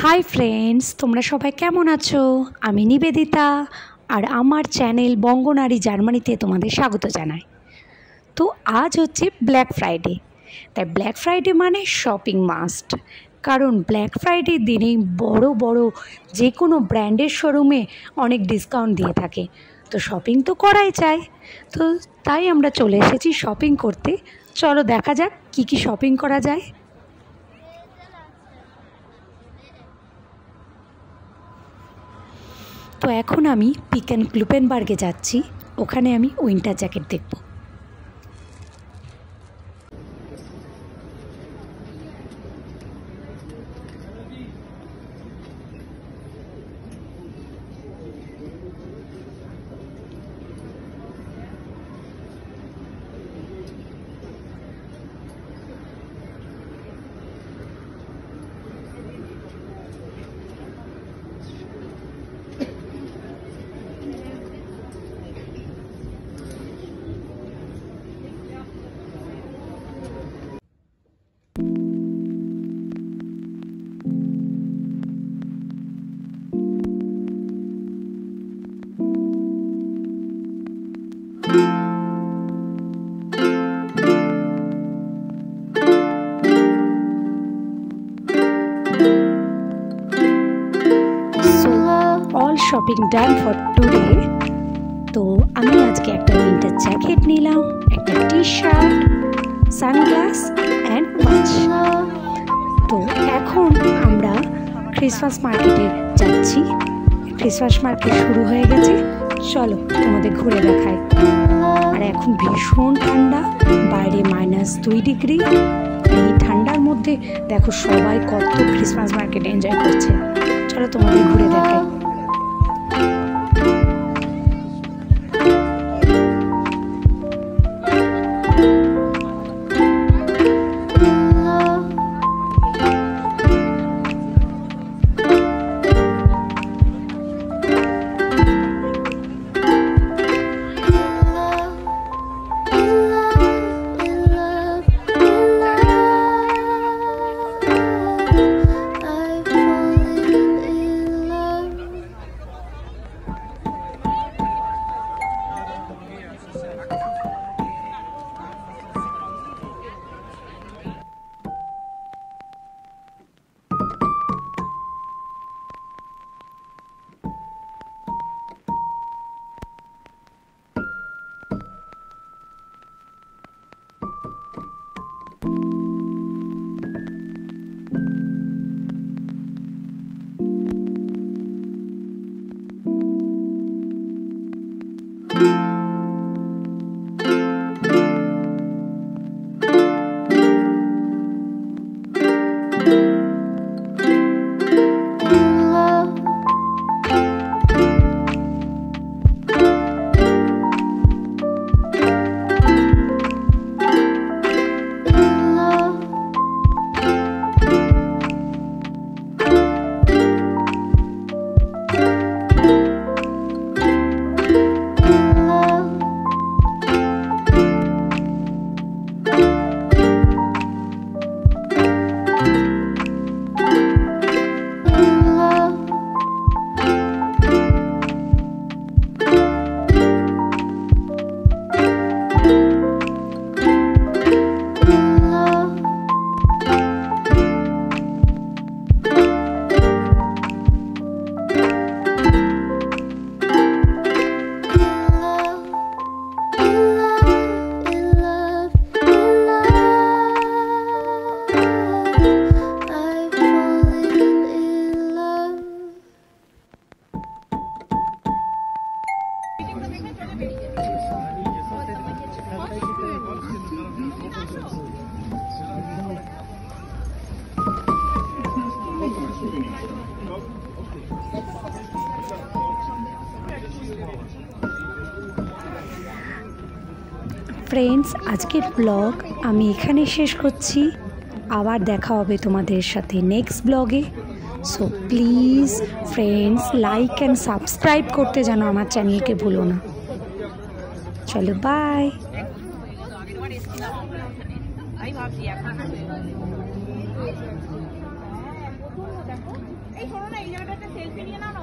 Hi friends তোমরা সবাই কেমন আছো? আমি নিবেদিতা আর আমার চ্যানেল বঙ্গনারী জার্মানিতে তোমাদের স্বাগত জানাই। তো আজ হচ্ছে ব্ল্যাক ফ্রাইডে, তাই ব্ল্যাক ফ্রাইডে মানে শপিং মাস্ট। কারণ ব্ল্যাক ফ্রাইডের দিনে বড় বড় যে কোনো ব্র্যান্ডের শোরুমে অনেক ডিসকাউন্ট দিয়ে থাকে, তো শপিং তো করাই চাই। তো তাই আমরা চলে এসেছি শপিং করতে। চলো দেখা যাক কী কী শপিং করা যায়। তো এখন আমি পিক অ্যান্ড ক্লুপেনবার্গে যাচ্ছি, ওখানে আমি উইন্টার জ্যাকেট দেখব। All shopping done for today. তো আমি আজকে একটা উইন্টার জ্যাকেট নিলাম, একটা T shirt, sunglass and watch. তো এখন আমরা ক্রিসমাস মার্কেটে যাচ্ছি। ক্রিসমাস মার্কেট শুরু হয়ে গেছে, চলো তোমাদের ঘুরে দেখাই। আর এখন ভীষণ ঠান্ডা, বাইরে -2 ডিগ্রি। এই ঠান্ডার মধ্যে দেখো সবাই কত ক্রিসমাস মার্কেট এনজয় করছে। চলো তোমাদের ঘুরে দেখাই। ফ্রেন্ডস, আজকের ব্লগ আমি এখানে শেষ করছি। আবার দেখা হবে তোমাদের সাথে নেক্সট ব্লগে। So please friends, like and subscribe করতে যেন আমার চ্যানেলকে ভুলো না। চলো বাই। ভাবছি এখন একটা সেলফি নিয়ে নাও।